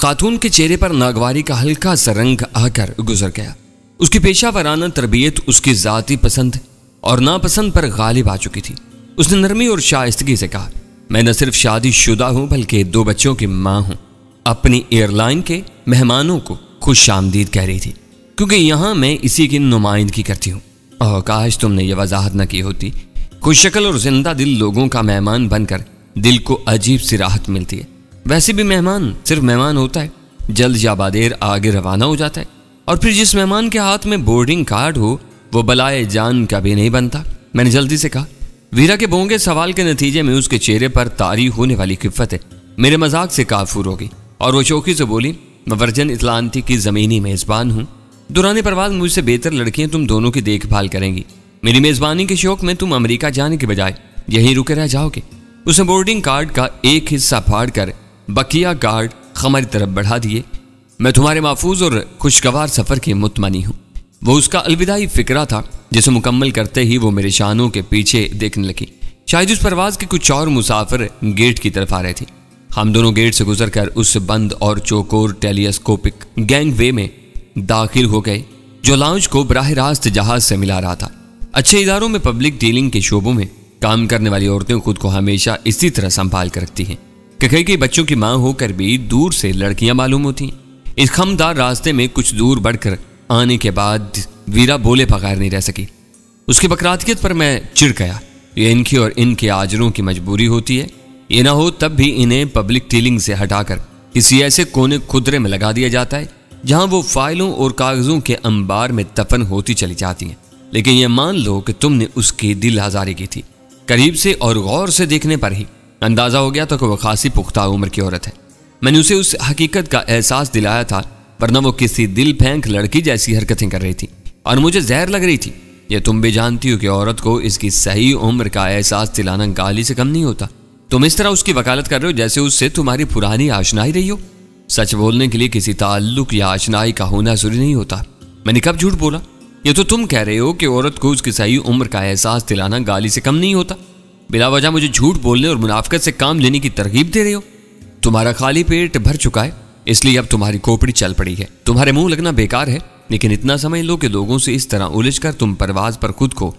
خاتون کے چہرے پر ناگواری کا ہلکا سا رنگ آ کر گزر گیا۔ اس کی پیشہ ورانہ تربیت اس کی ذاتی پسند اور ناپسند پر غالب آ چکی تھی۔ اس نے نرمی اور شائستگی سے کہا، میں نہ صرف شادی شدہ ہوں بلکہ 2 بچوں کی ماں ہوں۔ اپنی ایئر لائن کے مہمانوں کو خوش آمدید کہہ رہی تھی، کیونکہ یہاں میں اسی کی نمائندگی کرتی ہوں۔ اوہ کاش تم نے یہ وضاحت نہ کی ہوتی۔ خوش شکل اور زندہ دل لوگوں کا مہمان بن کر دل کو عجیب سی راحت ملتی ہے۔ ویسے بھی مہمان صرف مہمان ہوتا ہے، جلد یا بادیر آگے روانہ ہو جاتا ہے، اور پھر جس مہمان کے ہاتھ میں بورڈنگ کارڈ ہو وہ بلائے جان کبھی نہیں بنتا۔ میں نے جلدی سے کہا۔ ویرا کے بونگے سوال کے نتیجے میں اس کے چہرے پر طاری ہونے والی خفت میرے مذاق سے کافور ہو گئی، اور وہ شوخی سے بولی، میں ورجن اطلانٹک کی زمینی میزبان ہوں۔ دوران پرواز مجھ سے بہتر لڑکیاں تم دونوں کی دیکھ بھال کریں گی۔ میری میزبانی کے شوق میں تم امریکہ جانے کے بجائے یہیں رکے رہ جاؤ گے۔ اس نے بورڈنگ کارڈ کا ایک حصہ پھاڑ کر بقیہ کارڈ ہماری طرف بڑھا دیے۔ میں تمہارے محفوظ اور خوشگوار سفر کی مطمئنی ہوں۔ وہ اس کا الوداعی فقرہ تھا جسے مکمل کرتے ہی وہ میرے شانوں کے پیچھے دیکھنے لگی۔ شاید اس پرواز کے کچھ اور مسافر گیٹ کی طرف آ رہے تھے۔ ہم دونوں گیٹ سے گزر کر اس بند اور چوکور ٹیلیسکوپک گینگ وے میں داخل ہو گئے جو لاؤنج کو براہ راست جہاز سے ملا رہا تھا۔ اچھے اداروں میں پبلک ڈیلنگ کے شعبوں میں کام کرنے والی عورتیں خود کو ہمیشہ اسی طرح سنبھال کر رکھتی ہیں کہ کئی بچوں کی ماں ہو کر بھی دور سے لڑکیاں معلوم ہوتی ہیں۔ اس خمدار راستے میں کچھ دور بڑھ کر آنے کے بعد ویرا بولے بغیر نہیں رہ سکی۔ اس کی بکراتیت پر میں چڑ گیا۔ یہ ان کی اور ان کے آجروں کی مجبوری ہوتی ہے۔ یہ نہ ہو تب بھی انہیں پبلک ڈیلنگ سے ہٹا کر کسی ایسے کونے خدرے میں لگا دیا جاتا ہے جہاں وہ فائلوں اور کاغذوں کے انبار میں دفن ہوتی چلی جاتی ہیں۔ لیکن یہ مان لو کہ تم نے اس کی دل آزاری کی تھی۔ قریب سے اور غور سے دیکھنے پر ہی اندازہ ہو گیا تھا کہ وہ خاصی پختہ عمر کی عورت ہے۔ میں نے اسے اس حقیقت کا احساس دلایا تھا، ورنہ وہ کسی دل پھینک لڑکی جیسی حرکتیں کر رہی تھی اور مجھے زہر لگ رہی تھی۔ یہ تم بھی جانتی ہو کہ عورت کو اس کی صحیح عمر کا احساس دلانا گالی سے کم نہیں ہوتا۔ تم اس طرح اس کی وکالت کر رہے ہو جیسے اس سے تمہاری پرانی آشنائی رہی ہو۔ سچ بولنے کے لیے کسی تعلق یا آشنائی کا ہونا ضروری نہیں ہوتا۔ میں نے کب جھوٹ بولا؟ یہ تو تم کہہ رہے ہو کہ عورت کو اس کی صحیح عمر کا احساس دلانا گالی سے کم نہیں ہوتا۔ بلا وجہ مجھے جھوٹ بولنے اور منافقت سے کام لینے کی ترغیب دے رہے ہو۔ تمہارا خالی پیٹ بھر چکا ہے، اس لیے اب تمہاری کھوپڑی چل پڑی ہے۔ تمہارے منہ لگنا بیکار ہے، لیکن اتنا سمجھ لو کہ لوگوں سے اس طرح الجھ کر تم پرواز پر خود کو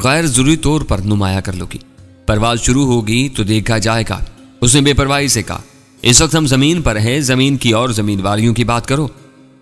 غیر ضروری طور پر نمایاں کر لو گی۔ پرواز شروع ہوگی تو دیکھا جائے گا۔ اس نے بے پرواہی سے کہا، اس وقت ہم زمین پر ہیں، زمین کی اور زمین والیوں کی بات کرو۔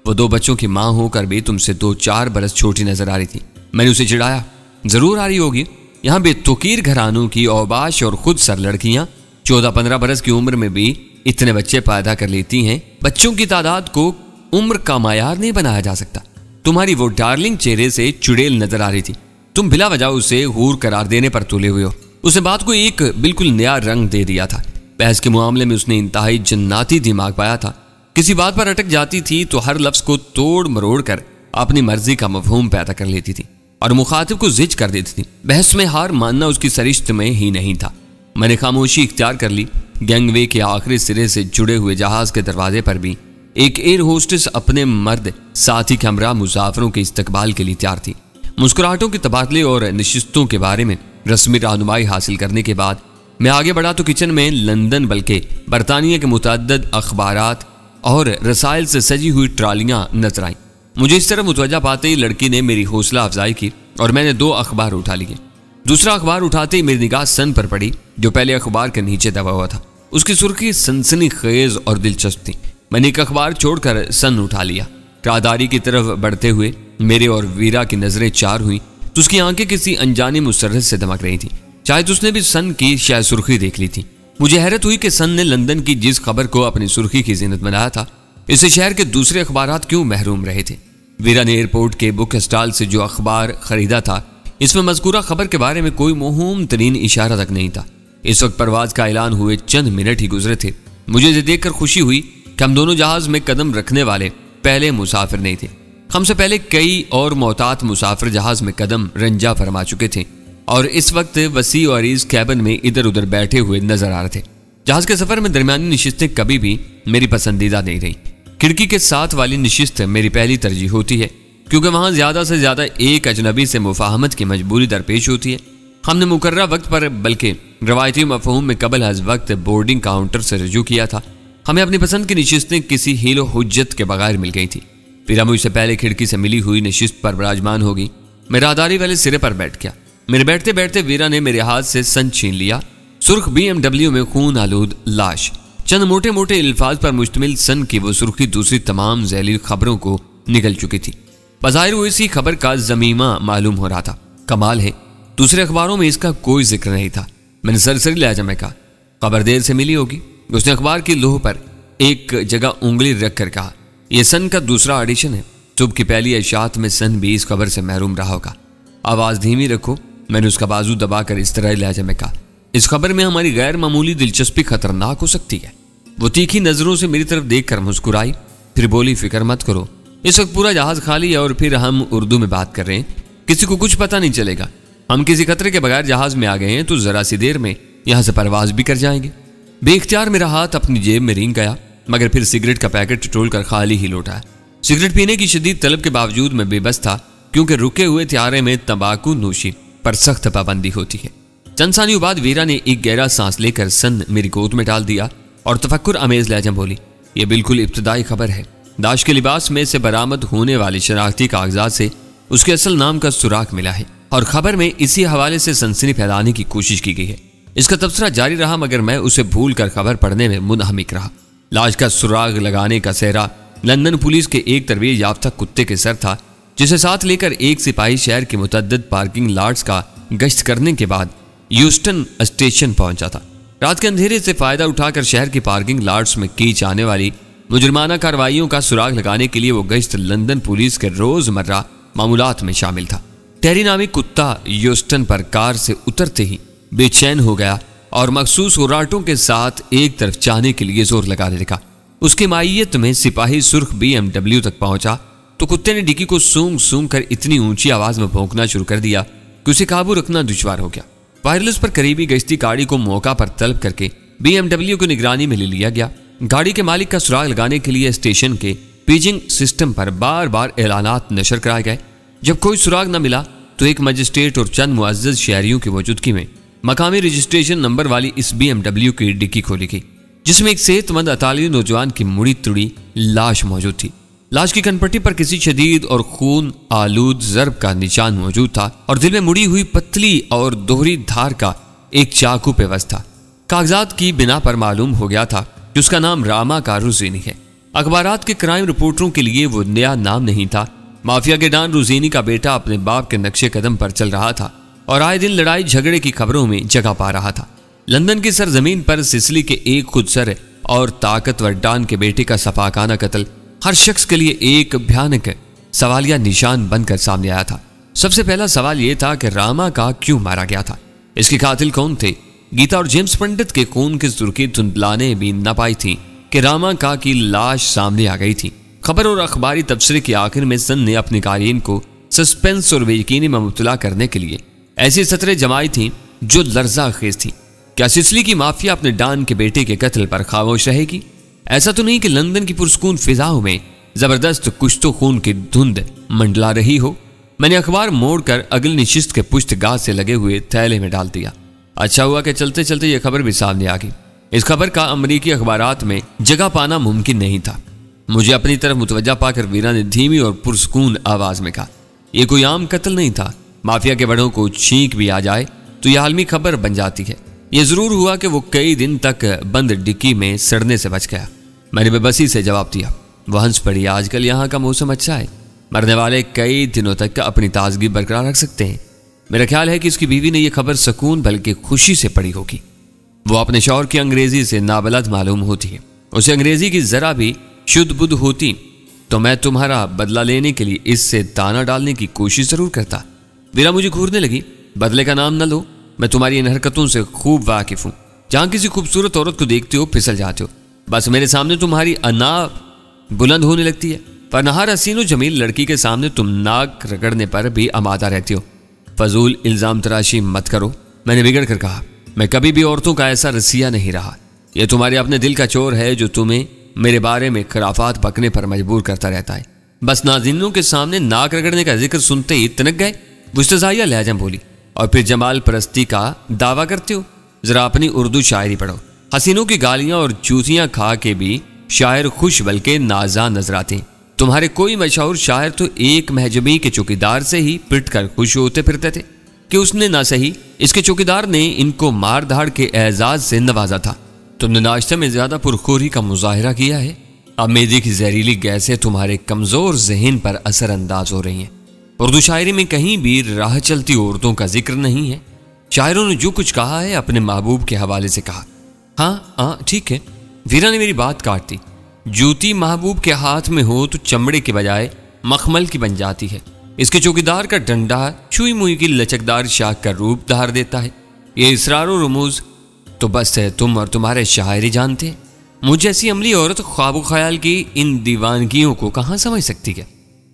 وہ 2 بچوں کی ماں ہو کر بھی تم سے 2-4 برس چھوٹی نظر آ رہی تھی۔ میں نے اسے چڑھایا، ضرور آ رہی ہوگی، یہاں بے توقیر گھرانوں کی اوباش اور خود سر لڑکیاں 14-15 برس کی عمر میں بھی اتنے بچے پیدا کر لیتی ہیں۔ بچوں کی تعداد کو عمر کا معیار نہیں بنایا جا سکتا۔ تمہاری وہ ڈارلنگ چہرے سے چڑیل نظر آ رہی تھی، تم بلا وجہ اسے حور قرار دینے پر تلے ہوئے ہو۔ اس نے بات کو ایک بالکل نیا رنگ دے دیا تھا۔ بحث کے معاملے میں اس نے انتہائی جناتی دماغ پایا تھا۔ کسی بات پر اٹک جاتی تھی تو ہر لفظ کو توڑ مروڑ کر اپنی مرضی کا مفہوم پیدا کر لیتی تھی اور مخاطب کو زج کر دیتی تھی۔ بحث میں ہار ماننا اس کی سرشت میں ہی نہیں تھا۔ میں نے خاموشی اختیار کر لی۔ گینگ وے کے آخری سرے سے جڑے ہوئے جہاز کے دروازے پر بھی ایک ایئر ہوسٹس اپنے مرد ساتھی کے ہمراہ مسافروں کے استقبال کے لیے تیار تھی۔ مسکراہٹوں کے تبادلے اور نشستوں کے بارے میں رسمی رہنمائی حاصل کرنے کے بعد میں آگے بڑھا تو کچن میں لندن بلکہ برطانیہ کے متعدد اخبارات اور رسائل سے سجی ہوئی ٹرالیاں نظر آئیں۔ مجھے اس طرح متوجہ پاتے ہی لڑکی نے میری حوصلہ افزائی کی اور میں نے 2 اخبار اٹھا لیے۔ دوسرا اخبار اٹھاتے ہی میری نگاہ سن پر پڑی جو پہلے اخبار کے نیچے دبا ہوا تھا۔ اس کی سرخی سنسنی خیز اور دلچسپ تھی۔ میں نے ایک اخبار چھوڑ کر سن اٹھا لیا۔ راہداری کی طرف بڑھتے ہوئے میرے اور ویرا کی نظریں چار ہوئیں تو اس کی آنکھیں کسی انجانی مسرت سے دمک رہی تھیں۔ شاید اس نے بھی سن کی شاید سرخی دیکھ لی تھی۔ مجھے حیرت ہوئی کہ سن نے لندن کی جس خبر کو اپنی سرخی کی زینت بنایا تھا اسے شہر کے دوسرے اخبارات کیوں محروم رہے تھے۔ ویرا نے ایئرپورٹ کے بک اسٹال سے جو اخبار خریدا تھا اس میں مذکورہ خبر کے بارے میں کوئی موہوم ترین اشارہ تک نہیں تھا۔ اس وقت پرواز کا اعلان ہوئے چند منٹ ہی گزرے تھے۔ مجھے یہ دیکھ کر خوشی ہوئی کہ ہم دونوں جہاز میں قدم رکھنے والے پہلے مسافر نہیں تھے۔ ہم سے پہلے کئی اور محتاط مسافر جہاز میں قدم رنجا فرما چکے تھے اور اس وقت وسیع و عریض کیبن میں ادھر ادھر بیٹھے ہوئے نظر آ رہے تھے۔ جہاز کے سفر میں درمیانی نشستیں کبھی بھی میری پسندیدہ نہیں رہیں۔ کھڑکی کے ساتھ والی نشست میری پہلی ترجیح ہوتی ہے کیونکہ وہاں زیادہ سے زیادہ ایک اجنبی سے مفاہمت کی مجبوری درپیش ہوتی ہے۔ ہم نے مقررہ وقت پر بلکہ روایتی مفہوم میں قبل از وقت بورڈنگ کاؤنٹر سے رجوع کیا تھا۔ ہمیں اپنی پسند کی نشستیں کسی ہیل و حجت کے بغیر مل گئی تھی۔ ویرا مجھ سے پہلے کھڑکی سے ملی ہوئی نشست پر براجمان ہوگی۔ میں راہداری والے سرے پر بیٹھ گیا۔ میرے بیٹھتے بیٹھتے ویرا نے میرے ہاتھ سے سن چھین لیا۔ سرخ BMW میں خون آلود لاش، چند موٹے موٹے الفاظ پر مشتمل سن کی وہ سرخی دوسری تمام ذیلی خبروں کو نگل چکی تھی۔ بظاہر وہ اسی خبر کا ضمیمہ معلوم ہو رہا تھا۔ کمال ہے، دوسرے اخباروں میں اس کا کوئی ذکر نہیں تھا۔ میں نے سرسری لہجہ میں کہا، خبر دیر سے ملی ہوگی۔ اس نے اخبار کی لوح پر ایک جگہ انگلی رکھ کر کہا، یہ سن کا دوسرا ایڈیشن ہے۔ صبح کی پہلی اشاعت میں سن بھی اس خبر سے محروم رہا ہوگا۔ آواز دھیمی رکھو، میں نے اس کا بازو دبا کر اس طرح لہجہ میں کہا، اس خبر میں ہماری غیر معمولی دلچسپی خطرناک ہو سکتی ہے۔ وہ تیکھی نظروں سے میری طرف دیکھ کر مسکرائی، پھر بولی، فکر مت کرو، اس وقت پورا جہاز خالی ہے اور پھر ہم اردو میں بات کر رہے ہیں، کسی کو کچھ پتہ نہیں چلے گا۔ ہم کسی خطرے کے بغیر جہاز میں آ گئے ہیں تو ذرا سی دیر میں یہاں سے پرواز بھی کر جائیں گے۔ بے اختیار میرا ہاتھ اپنی جیب میں رینگ گیا، مگر پھر سگریٹ کا پیکٹ ٹٹول کر خالی ہی لوٹا۔ سگریٹ پینے کی شدید طلب کے باوجود میں بے بس تھا، کیونکہ رکے ہوئے طیارے میں تمباکو نوشی پر سخت پابندی ہوتی ہے۔ چند ثانیوں بعد ویرا نے ایک گہرا سانس لے کر سن میری گود میں ڈال دیا اور تفکر امیز لہجہ بولی، یہ بالکل ابتدائی خبر ہے۔ داعش کے لباس میں سے برآمد ہونے والے شناختی کاغذات سے اس کے اصل نام کا سراغ ملا ہے اور خبر میں اسی حوالے سے سنسنی پھیلانے کی کوشش کی گئی ہے۔ اس کا تبصرہ جاری رہا، مگر میں اسے بھول کر خبر پڑھنے میں منہمک رہا۔ لاش کا سراغ لگانے کا سہرا لندن پولیس کے ایک تربیت یافتہ کتے کے سر تھا، جسے ساتھ لے کر ایک سپاہی شہر کی متعدد پارکنگ لاٹس کا گشت کرنے کے بعد یوسٹن اسٹیشن پہنچا تھا۔ رات کے اندھیرے سے فائدہ اٹھا کر شہر کی پارکنگ لاٹس میں کی جانے والی مجرمانہ کارروائیوں کا سراغ لگانے کے لیے وہ گشت لندن پولیس کے روزمرہ معمولات میں شامل تھا۔ ٹیری نامی کتا یوسٹن پر کار سے اترتے ہی بے چین ہو گیا اور مخصوص ہراٹوں کے ساتھ ایک طرف جانے کے لیے زور لگانے لگا۔ اس کی مائیت میں سپاہی سرخ BMW تک پہنچا تو کتے نے ڈکی کو سونگ سونگ کر اتنی اونچی آواز میں بھونکنا شروع کر دیا کہ اسے قابو رکھنا دشوار ہو گیا۔ وائرلیس پر قریبی گشتی گاڑی کو موقع پر طلب کر کے BMW کو نگرانی میں لے لیا گیا۔ گاڑی کے مالک کا سراغ لگانے کے لیے اسٹیشن کے پیجنگ سسٹم پر بار بار اعلانات نشر کرائے گئے۔ جب کوئی سراغ نہ ملا تو ایک مجسٹریٹ اور چند معزز شہریوں کی موجودگی میں مقامی رجسٹریشن نمبر والی اس BMW کی ڈکی کھولی گئی، جس میں ایک صحت مند اطالوی نوجوان کی مڑی تڑی لاش موجود تھی۔ لاش کی کنپٹی پر کسی شدید اور خون آلود ضرب کا نشان موجود تھا اور دل میں مڑی ہوئی پتلی اور دوہری دھار کا ایک چاقو پیوست تھا۔ کاغذات کی بنا پر معلوم ہو گیا تھا کہ اس کا نام راما روزینی ہے۔ اخبارات کے کرائم رپورٹروں کے لیے وہ نیا نام نہیں تھا۔ مافیا کے ڈان روزینی کا بیٹا اپنے باپ کے نقشے قدم پر چل رہا تھا اور آئے دن لڑائی جھگڑے کی خبروں میں جگہ پا رہا تھا۔ لندن کی سرزمین پر سسلی کے ایک خود سر اور طاقتور ڈان کے بیٹے کا سفاکانہ قتل ہر شخص کے لیے ایک بھیانک سوالیہ نشان بن کر سامنے آیا تھا۔ سب سے پہلا سوال یہ تھا کہ راما کا کیوں مارا گیا تھا؟ اس کے قاتل کون تھے؟ گیتا اور جیمز پنڈت کے خون کی سرخی دھندلانے بھی نہ پائی تھی کہ راما کا کی لاش سامنے آ گئی تھی۔ خبر اور اخباری تبصرے کے آخر میں سن نے اپنے قارئین کو سسپینس اور بے یقینی میں مبتلا کرنے کے لیے ایسی سطریں جمائی تھیں جو لرزہ خیز تھیں۔ کیا سسلی کی مافیا اپنے ڈان کے بیٹے کے قتل پر خاموش رہے گی؟ ایسا تو نہیں کہ لندن کی پرسکون فضاؤں میں زبردست کشت و خون کی دھند منڈلا رہی ہو۔ میں نے اخبار موڑ کر اگلی نشست کے پشت گاہ سے لگے ہوئے تھیلے میں ڈال دیا۔ اچھا ہوا کہ چلتے چلتے یہ خبر بھی سامنے آ گئی۔ اس خبر کا امریکی اخبارات میں جگہ پانا ممکن نہیں تھا۔ مجھے اپنی طرف متوجہ پا کر ویرا نے دھیمی اور پرسکون آواز میں کہا، یہ کوئی عام قتل نہیں تھا۔ مافیا کے بڑوں کو چھینک بھی آ جائے تو یہ عالمی خبر بن جاتی ہے۔ یہ ضرور ہوا کہ وہ کئی دن تک بند ڈکی میں سڑنے سے بچ گیا۔ میں نے بے بسی سے جواب دیا، وہ ہنس پڑی، آج کل یہاں کا موسم اچھا ہے، مرنے والے کئی دنوں تک اپنی تازگی برقرار رکھ سکتے ہیں۔ میرا خیال ہے کہ اس کی بیوی نے یہ خبر سکون بلکہ خوشی سے پڑھی ہوگی۔ وہ اپنے شوہر کی انگریزی سے نابلد معلوم ہوتی ہے، اسے انگریزی کی ذرا بھی شدھ بدھ ہوتی تو میں تمہارا بدلہ لینے کے لیے اس سے دانہ ڈالنے کی کوشش ضرور کرتا۔ ویرا مجھے گھورنے لگی، بدلے کا نام نہ لو، میں تمہاری ان حرکتوں سے خوب واقف ہوں۔ جہاں کسی خوبصورت عورت کو دیکھتے ہو پھسل جاتے ہو، بس میرے سامنے تمہاری انا بلند ہونے لگتی ہے، پر نہار حسین و جمیل لڑکی کے سامنے تم ناک رگڑنے پر بھی آمادہ رہتی ہو۔ فضول الزام تراشی مت کرو، میں نے بگڑ کر کہا، میں کبھی بھی عورتوں کا ایسا رسیہ نہیں رہا۔ یہ تمہارے اپنے دل کا چور ہے جو تمہیں میرے بارے میں خرافات بکنے پر مجبور کرتا رہتا ہے۔ بس ناظرینوں کے سامنے ناک رگڑنے کا ذکر سنتے ہی تنک گئے، مستزائیہ لہجہ بولی، اور پھر جمال پرستی کا دعویٰ کرتے ہو؟ ذرا اپنی اردو شاعری پڑھو، حسینوں کی گالیاں اور چوتیاں کھا کے بھی شاعر خوش بلکہ نازاں نظر آتے ہیں۔ تمہارے کوئی مشہور شاعر تو ایک محجبی کے چوکیدار سے ہی پٹ کر خوش ہوتے پھرتے تھے کہ اس نے نہ صحیح اس کے چوکیدار نے ان کو مار دھاڑ کے اعزاز سے نوازا تھا۔ تم نے ناشتے میں زیادہ پرخوری کا مظاہرہ کیا ہے۔ اب میدے کی زہریلی گیسیں تمہارے کمزور ذہن پر اثر انداز ہو رہی ہیں۔ اردو شاعری میں کہیں بھی راہ چلتی عورتوں کا ذکر نہیں ہے۔ شاعروں نے جو کچھ کہا ہے اپنے محبوب کے حوالے سے کہا۔ ہاں ٹھیک ہے، ویرا نے میری بات کاٹ دی۔ جوتی محبوب کے ہاتھ میں ہو تو چمڑے کے بجائے مخمل کی بن جاتی ہے۔ اس کے چوکیدار کا ڈنڈا چوئی موئی کی لچکدار شاخ کا روپ دھار دیتا ہے۔ یہ اسرار و رموز تو بس ہے تم اور تمہارے شاعر ہی جانتے ہیں۔ مجھ جیسی عملی عورت خواب و خیال کی ان دیوانگیوں کو کہاں سمجھ سکتی ہے؟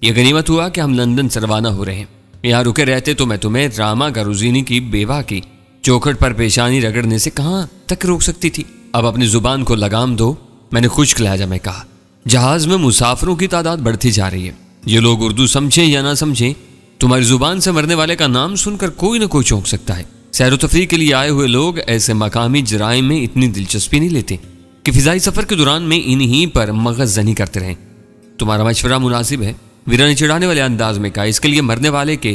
یہ غنیمت ہوا کہ ہم لندن سے روانہ ہو رہے ہیں۔ یہاں رکے رہتے تو میں تمہیں راما گروزینی کی بیوہ کی چوکھٹ پر پیشانی رگڑنے سے کہاں تک روک سکتی تھی؟ اب اپنی زبان کو لگام دو، میں نے خشک لہجہ میں کہا۔ جہاز میں مسافروں کی تعداد بڑھتی جا رہی ہے۔ یہ لوگ اردو سمجھیں یا نہ سمجھیں، تمہاری زبان سے مرنے والے کا نام سن کر کوئی نہ کوئی چونک سکتا ہے۔ سیر و تفریح کے لیے آئے ہوئے لوگ ایسے مقامی جرائم میں اتنی دلچسپی نہیں لیتے کہ فضائی سفر کے دوران میں انہی پر مغز زنی کرتے رہیں۔ تمہارا مشورہ مناسب ہے، ویرا نے چڑھانے والے انداز میں کہا۔ اس کے لیے مرنے والے کے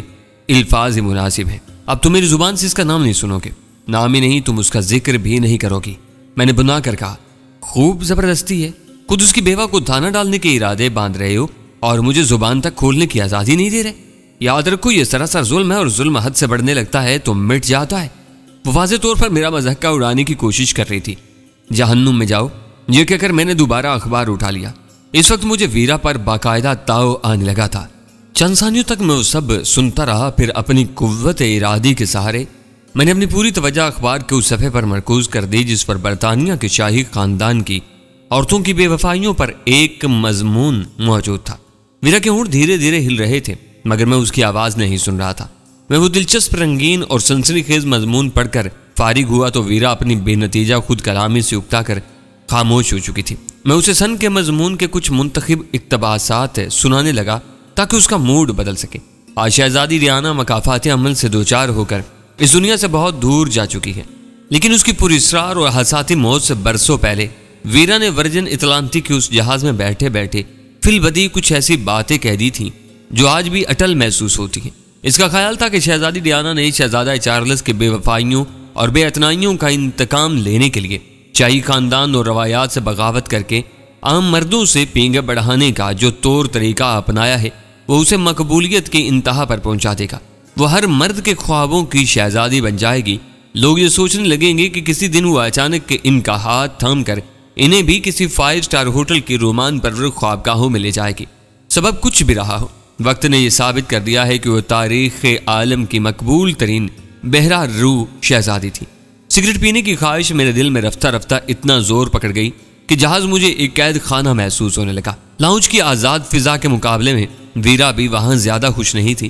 الفاظ ہی مناسب ہیں۔ اب تم میری زبان سے اس کا نام نہیں سنو گے، نام ہی نہیں تم اس کا ذکر بھی نہیں کرو گی۔ میں نے بنا کر کہا، خوب زبردستی ہے، خود اس کی بیوہ کو دھانا ڈالنے کے ارادے باندھ رہے ہو اور مجھے زبان تک کھولنے کی آزادی نہیں دے رہے۔ یاد رکھو یہ سراسر ظلم ہے، اور ظلم حد سے بڑھنے لگتا ہے تو مٹ جاتا ہے۔ وہ واضح طور پر میرا مضحکہ اڑانے کی کوشش کر رہی تھی۔ جہنم میں جاؤ، یہ کہہ کر میں نے دوبارہ اخبار اٹھا لیا۔ اس وقت مجھے ویرا پر باقاعدہ تاؤ آنے لگا تھا۔ چند ثانیوں تک میں وہ سب سنتا رہا، پھر اپنی قوت ارادی کے سہارے میں نے اپنی پوری توجہ اخبار کے اس صفحے پر مرکوز کر دی جس پر برطانیہ کے شاہی خاندان کی عورتوں کی بے وفائیوں پر ایک مضمون موجود تھا۔ ویرا کے ہونٹ دھیرے دھیرے ہل رہے تھے مگر میں اس کی آواز نہیں سن رہا تھا۔ میں وہ دلچسپ، رنگین اور سنسنی خیز مضمون پڑھ کر فارغ ہوا تو ویرا اپنی بے نتیجہ خود کلامی سے اکتا کر خاموش ہو چکی تھی۔ میں اسے سن کے مضمون کے کچھ منتخب اقتباسات سنانے لگا تاکہ اس کا موڈ بدل سکے۔ آج شہزادی ریانا مکافات عمل سے دوچار ہو کر اس دنیا سے بہت دور جا چکی ہے، لیکن اس کی پراسرار اور حساسی موت سے برسوں پہلے ویرا نے ورجن اطلانٹک کے اس جہاز میں بیٹھے بیٹھے فی البدیہہ کچھ ایسی باتیں کہہ دی تھیں جو آج بھی اٹل محسوس ہوتی ہیں۔ اس کا خیال تھا کہ شہزادی ڈیانا نے شہزادہ چارلس کے بے وفائیوں اور بے اعتنائیوں کا انتقام لینے کے لیے شاہی خاندان اور روایات سے بغاوت کر کے عام مردوں سے پینگے بڑھانے کا جو طور طریقہ اپنایا ہے وہ اسے مقبولیت کی انتہا پر پہنچا دے گا۔ وہ ہر مرد کے خوابوں کی شہزادی بن جائے گی۔ لوگ یہ سوچنے لگیں گے کہ کسی دن وہ اچانک کے ان کا ہاتھ تھام کر انہیں بھی کسی 5 اسٹار ہوٹل کی رومان پرور خوابگاہوں میں لے جائے گی۔ سبب کچھ بھی رہا ہو، وقت نے یہ ثابت کر دیا ہے کہ وہ تاریخ عالم کی مقبول ترین بہرہ روح شہزادی تھی۔ سگریٹ پینے کی خواہش میرے دل میں رفتہ رفتہ اتنا زور پکڑ گئی کہ جہاز مجھے ایک قید خانہ محسوس ہونے لگا۔ لاؤنج کی آزاد فضا کے مقابلے میں ویرا بھی وہاں زیادہ خوش نہیں تھی۔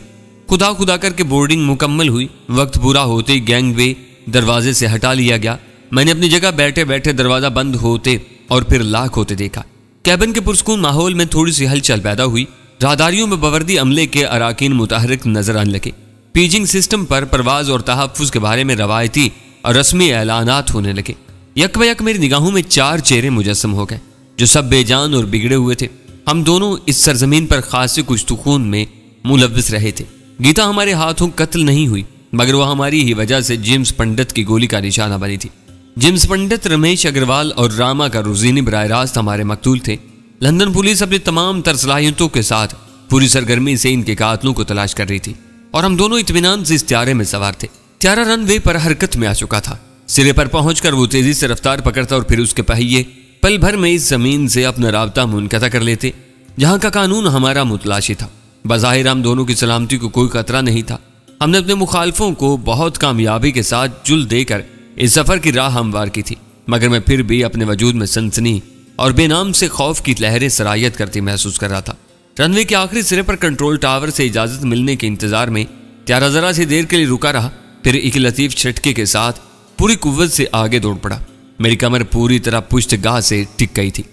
خدا خدا کر کے بورڈنگ مکمل ہوئی۔ وقت پورا ہوتے ہی گینگ وے دروازے سے ہٹا لیا گیا۔ میں نے اپنی جگہ بیٹھے بیٹھے دروازہ بند ہوتے اور پھر لاک ہوتے دیکھا۔ کیبن کے پرسکون ماحول میں تھوڑی سی ہلچل پیدا ہوئی۔ راہداریوں میں باوردی عملے کے اراکین متحرک نظر آنے لگے۔ پیجنگ سسٹم پر پرواز اور تحفظ کے بارے میں روایتی اور رسمی اعلانات ہونے لگے۔ یک بیک میری نگاہوں میں 4 چہرے مجسم ہو گئے جو سب بے جان اور بگڑے ہوئے تھے۔ ہم دونوں اس سرزمین پر خاصی کچھ خون میں ملوث رہے تھے۔ گیتا ہمارے ہاتھوں قتل نہیں ہوئی مگر وہ ہماری ہی وجہ سے جیمز پنڈت کی گولی کا نشانہ بنی تھی۔ جیمز پنڈت، رمیش اگروال اور راما گروزینی براہ راست ہمارے مقتول تھے۔ لندن پولیس اپنی تمام تر صلاحیتوں کے ساتھ پوری سرگرمی سے ان کے قاتلوں کو تلاش کر رہی تھی اور ہم دونوں اطمینان سے اس طیارے میں سوار تھے۔ طیارہ رن وے پر حرکت میں آ چکا تھا۔ سرے پر پہنچ کر وہ تیزی سے رفتار پکڑتا اور پھر اس کے پہیے پل بھر میں اس زمین سے اپنا رابطہ منقطع کر لیتے جہاں کا قانون ہمارا متلاشی تھا۔ بظاہر ہم دونوں کی سلامتی کو کوئی خطرہ نہیں تھا۔ ہم نے اپنے مخالفوں کو بہت کامیابی کے ساتھ جل دے کر اس سفر کی راہ ہموار کی تھی، مگر میں پھر بھی اپنے وجود میں سنسنی اور بے نام سے خوف کی لہریں سرایت کرتی محسوس کر رہا تھا۔ رن وے کے آخری سرے پر کنٹرول ٹاور سے اجازت ملنے کے انتظار میں طیارہ ذرا سی دیر کے لیے رکا رہا، پھر ایک لطیف چھٹکے کے ساتھ پوری قوت سے آگے دوڑ پڑا۔ میری کمر پوری طرح پشت گاہ سے ٹک گئی تھی۔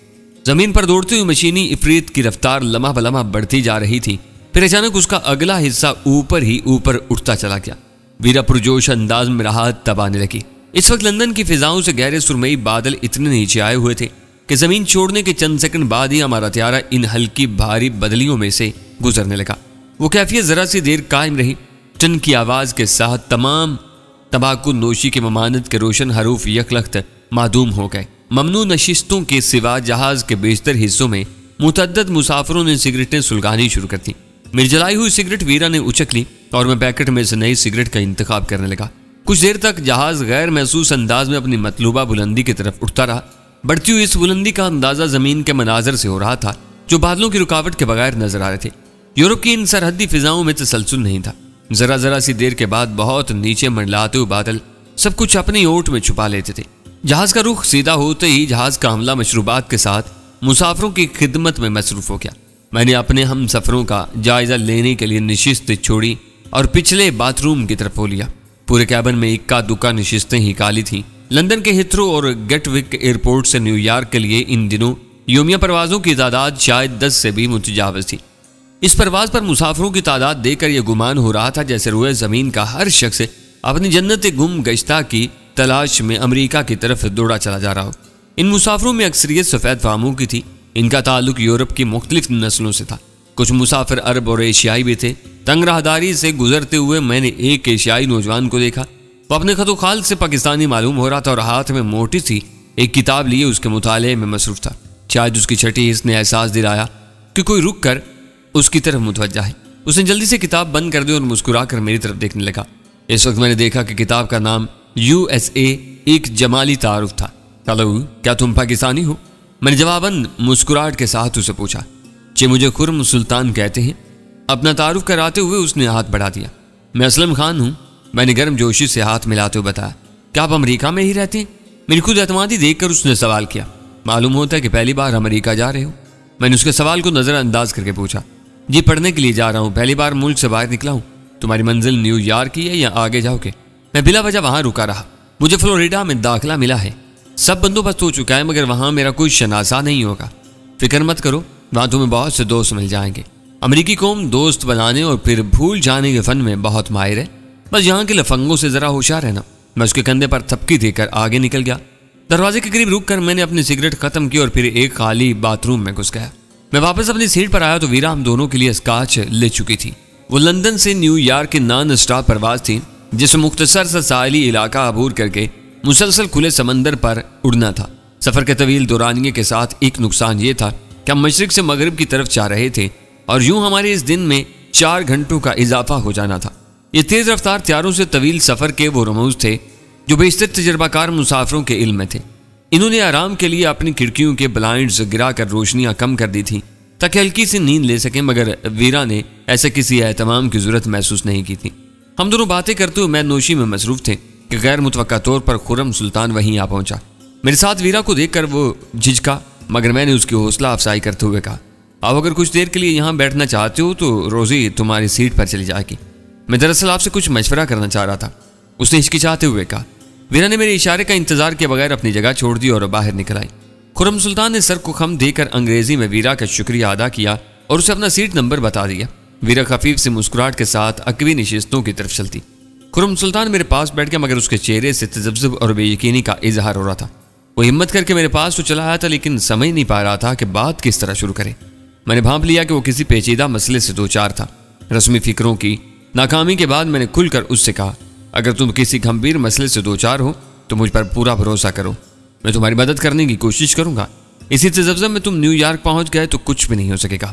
زمین پر دوڑتی ہوئی مشینی عفریت کی رفتار لمحہ بلمحہ بڑھتی جا رہی تھی، پھر اچانک اس کا اگلا حصہ اوپر ہی اوپر اٹھتا چلا گیا۔ ویرا پرجوش انداز میں رہا تب آنے لگی۔ اس وقت لندن کی فضاؤں سے گہرے سرمئی بادل اتنے نیچے آئے ہوئے تھے کہ زمین چھوڑنے کے چند سیکنڈ بعد ہی ہمارا طیارہ ان ہلکی بھاری بدلیوں میں سے گزرنے لگا۔ وہ کیفیت ذرا سی دیر قائم رہی۔ ٹن کی آواز کے ساتھ تمام تمباکو نوشی کے ممانعت کے روشن حروف یکلخت معدوم ہو گئے۔ ممنوع نشستوں کے سوا جہاز کے بیشتر حصوں میں متعدد مسافروں نے سگریٹیں سلگانی شروع کر دی۔ میری جلائی ہوئی سگریٹ ویرا نے اچک لی اور میں پیکٹ میں سے نئی سگریٹ کا انتخاب کرنے لگا۔ کچھ دیر تک جہاز غیر محسوس انداز میں اپنی مطلوبہ بلندی کی طرف اٹھتا رہا۔ بڑھتی ہوئی اس بلندی کا اندازہ زمین کے مناظر سے ہو رہا تھا جو بادلوں کی رکاوٹ کے بغیر نظر آ رہے تھے۔ یورپ کی ان سرحدی فضاؤں میں تسلسل نہیں تھا۔ ذرا سی دیر کے بعد بہت نیچے منڈلاتے ہوئے بادل سب کچھ اپنی اوٹ میں چھپا لیتے تھے۔ جہاز کا رخ سیدھا ہوتے ہی جہاز کا عملہ مشروبات کے ساتھ مسافروں کی خدمت میں مصروف ہو گیا۔ میں نے اپنے ہم سفروں کا جائزہ لینے کے لیے نشست چھوڑی اور پچھلے باتھ روم کی طرف ہو لیا۔ پورے کیبن میں اکا دکا نشستیں ہی کالی تھیں۔ لندن کے ہتھرو اور گیٹ وک ایئرپورٹ سے نیو یارک کے لیے ان دنوں یومیہ پروازوں کی تعداد شاید 10 سے بھی متجاوز تھی۔ اس پرواز پر مسافروں کی تعداد دیکھ کر یہ گمان ہو رہا تھا جیسے روئے زمین کا ہر شخص اپنی جنت گم گشتہ کی تلاش میں امریکہ کی طرف دوڑا چلا جا رہا ہو۔ ان مسافروں میں اکثریت سفید فاموں کی تھی۔ ان کا تعلق یورپ کی مختلف نسلوں سے تھا۔ کچھ مسافر عرب اور ایشیائی بھی تھے۔ تنگ راہداری سے گزرتے ہوئے میں نے ایک ایشیائی نوجوان کو دیکھا۔ وہ اپنے خط و خال سے پاکستانی معلوم ہو رہا تھا اور ہاتھ میں موٹی سی ایک کتاب لیے اس کے مطالعے میں مصروف تھا۔ شاید اس کی چھٹی حس نے احساس دلایا کہ کوئی رک کر اس کی طرف متوجہ ہے۔ اس نے جلدی سے کتاب بند کر دی اور مسکرا کر میری طرف دیکھنے لگا۔ اس وقت میں نے دیکھا کہ کتاب کا نام USA ایک جمالی تعارف تھا۔ ہلو، کیا تم پاکستانی ہو؟ میں نے جواباً مسکراہٹ کے ساتھ اسے پوچھا۔ جی، مجھے خرم سلطان کہتے ہیں۔ اپنا تعارف کراتے ہوئے اس نے ہاتھ بڑھا دیا۔ میں اسلم خان ہوں، میں نے گرم جوشی سے ہاتھ ملاتے ہوئے بتایا۔ کیا آپ امریکہ میں ہی رہتے ہیں؟ میری خود اعتمادی دیکھ کر اس نے سوال کیا۔ معلوم ہوتا ہے کہ پہلی بار امریکہ جا رہے ہو؟ میں نے اس کے سوال کو نظر انداز کر کے پوچھا۔ جی، پڑھنے کے لیے جا رہا ہوں، پہلی بار ملک سے باہر نکلا ہوں۔ تمہاری منزل نیو یارک کی ہے یا آگے جاؤ گے؟ میں بلا وجہ وہاں رکا رہا۔ مجھے فلوریڈا میں داخلہ ملا ہے، سب بندوبست ہو چکا ہے، مگر وہاں میرا کوئی شناسہ نہیں ہوگا۔ فکر مت کرو، وہاں تمہیں بہت سے دوست مل جائیں گے۔ امریکی قوم دوست بنانے اور پھر بھول جانے کے فن میں بہت ماہر ہے، بس یہاں کے لفنگوں سے ذرا ہوشیار رہنا۔ میں اس کے کندھے پر تھپکی دے کر آگے نکل گیا۔ دروازے کے قریب رک کر میں نے اپنی سگریٹ ختم کی اور پھر ایک خالی باتھ روم میں گھس گیا۔ میں واپس اپنی سیٹ پر آیا تو ویرا ہم دونوں کے لیے اسکاچ لے چکی تھی۔ وہ لندن سے نیو یارک کی نان اسٹاپ پرواز تھی جس میں مختصر سا ساحلی علاقہ عبور کر کے مسلسل کھلے سمندر پر اڑنا تھا۔ سفر کے طویل دورانیے کے ساتھ ایک نقصان یہ تھا کہ ہم مشرق سے مغرب کی طرف جا رہے تھے اور یوں ہمارے اس دن میں 4 گھنٹوں کا اضافہ ہو جانا تھا۔ یہ تیز رفتار طیاروں سے طویل سفر کے وہ رموز تھے جو بیشتر تجربہ کار مسافروں کے علم میں تھے۔ انہوں نے آرام کے لیے اپنی کھڑکیوں کے بلائنڈز گرا کر روشنیاں کم کر دی تھیں تاکہ ہلکی سی نیند لے سکیں، مگر ویرا نے ایسے کسی اہتمام کی ضرورت محسوس نہیں کی تھی۔ ہم دونوں باتیں کرتے ہوئے میں نوشی میں مصروف تھے کہ غیر متوقع طور پر خرم سلطان وہیں آ پہنچا۔ میرے ساتھ ویرا کو دیکھ کر وہ جھجکا، مگر میں نے اس کی حوصلہ افزائی کرتے ہوئے کہا، آپ اگر کچھ دیر کے لیے یہاں بیٹھنا چاہتے ہو تو روزی تمہاری سیٹ پر چلی جائے گی۔ میں دراصل آپ سے کچھ مشورہ کرنا چاہ رہا تھا، اس نے ہچکچاتے ہوئے کہا۔ ویرا نے میرے اشارے کا انتظار کیے بغیر اپنی جگہ چھوڑ دی اور باہر نکل آئی۔ خرم سلطان نے سر کو خم دے کر انگریزی میں ویرا کا شکریہ ادا کیا اور اسے اپنا سیٹ نمبر بتا دیا۔ ویرا خفیف سے مسکراہٹ کے ساتھ اقوی نشستوں کی طرف چلتی۔ خرم سلطان میرے پاس بیٹھ گیا، مگر اس کے چہرے سے تذبذب اور بے یقینی کا اظہار ہو رہا تھا۔ وہ ہمت کر کے میرے پاس تو چلا آیا تھا، لیکن سمجھ نہیں پا رہا تھا کہ بات کس طرح شروع کرے۔ میں نے بھانپ لیا کہ وہ کسی پیچیدہ مسئلے سے دوچار تھا۔ رسمی فکروں کی ناکامی کے بعد میں نے کھل کر اس سے کہا، اگر تم کسی گھمبیر مسئلے سے دوچار ہو تو مجھ پر پورا بھروسہ کرو، میں تمہاری مدد کرنے کی کوشش کروں گا۔ اسی تذبذب میں تم نیو یارک پہنچ گئے تو کچھ بھی نہیں ہو سکے گا۔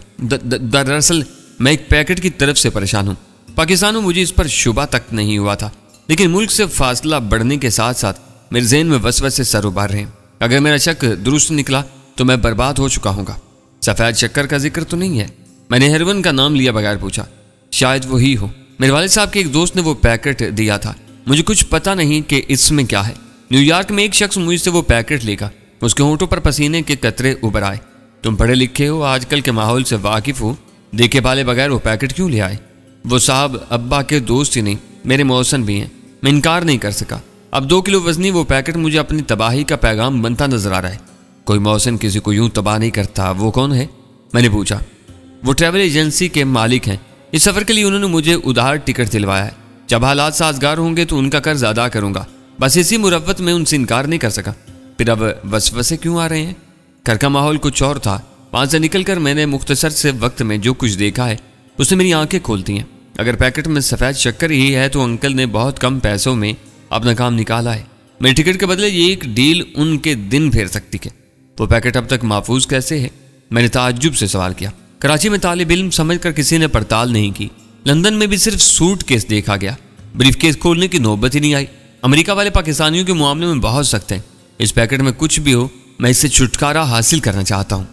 دراصل میں ایک پیکٹ کی طرف سے پریشان ہوں۔ پاکستان میں مجھے اس پر شبہ تک نہیں ہوا تھا، لیکن ملک سے فاصلہ بڑھنے کے ساتھ ساتھ میرے ذہن میں وسوسے سر ابھار رہے ہیں۔ اگر میرا شک درست نکلا تو میں برباد ہو چکا ہوں گا۔ سفید شکر کا ذکر تو نہیں ہے؟ میں نے ہیروئن کا نام لیا بغیر پوچھا۔ شاید وہی ہو، میرے والد صاحب کے ایک دوست نے وہ پیکٹ دیا تھا، مجھے کچھ پتہ نہیں کہ اس میں کیا ہے۔ نیو یارک میں ایک شخص مجھ سے وہ پیکٹ لے گا، اس کے ہونٹوں پر پسینے کے قطرے ابھر آئے۔ تم پڑھے لکھے ہو، آج کل کے ماحول سے واقف ہو، دیکھے بالے بغیر وہ پیکٹ کیوں لے آئے؟ وہ صاحب ابا کے دوست ہی نہیں، میرے محسن بھی ہیں، میں انکار نہیں کر سکا۔ اب 2 کلو وزنی وہ پیکٹ مجھے اپنی تباہی کا پیغام بنتا نظر آ رہا ہے۔ کوئی محسن کسی کو یوں تباہ نہیں کرتا، وہ کون ہے؟ میں نے پوچھا۔ وہ ٹریول ایجنسی کے مالک ہیں، اس سفر کے لیے انہوں نے مجھے ادھار ٹکٹ دلوایا ہے، جب حالات سازگار ہوں گے تو ان کا قرض ادا کروں گا۔ بس اسی مروت میں ان سے انکار نہیں کر سکا۔ پھر اب وسوسے کیوں آ رہے ہیں؟ گھر کا ماحول کچھ اور تھا۔ وہاں سے نکل کر میں نے مختصر سے وقت میں جو کچھ دیکھا ہے اس نے میری آنکھیں کھولتی ہیں۔ اگر پیکٹ میں سفید شکر ہی ہے تو انکل نے بہت کم پیسوں میں اپنا کام نکالا ہے۔ میرے ٹکٹ کے بدلے یہ ایک ڈیل ان کے دن پھیر سکتی ہے۔ وہ پیکٹ اب تک محفوظ کیسے ہے؟ میں نے تعجب سے سوال کیا۔ کراچی میں طالب علم سمجھ کر کسی نے پڑتال نہیں کی۔ لندن میں بھی صرف سوٹ کیس دیکھا گیا، بریف کیس کھولنے کی نوبت ہی نہیں آئی۔ امریکہ والے پاکستانیوں کے معاملے میں بہت سخت ہیں۔ اس پیکٹ میں کچھ بھی ہو، میں اس سے چھٹکارا حاصل کرنا چاہتا ہوں۔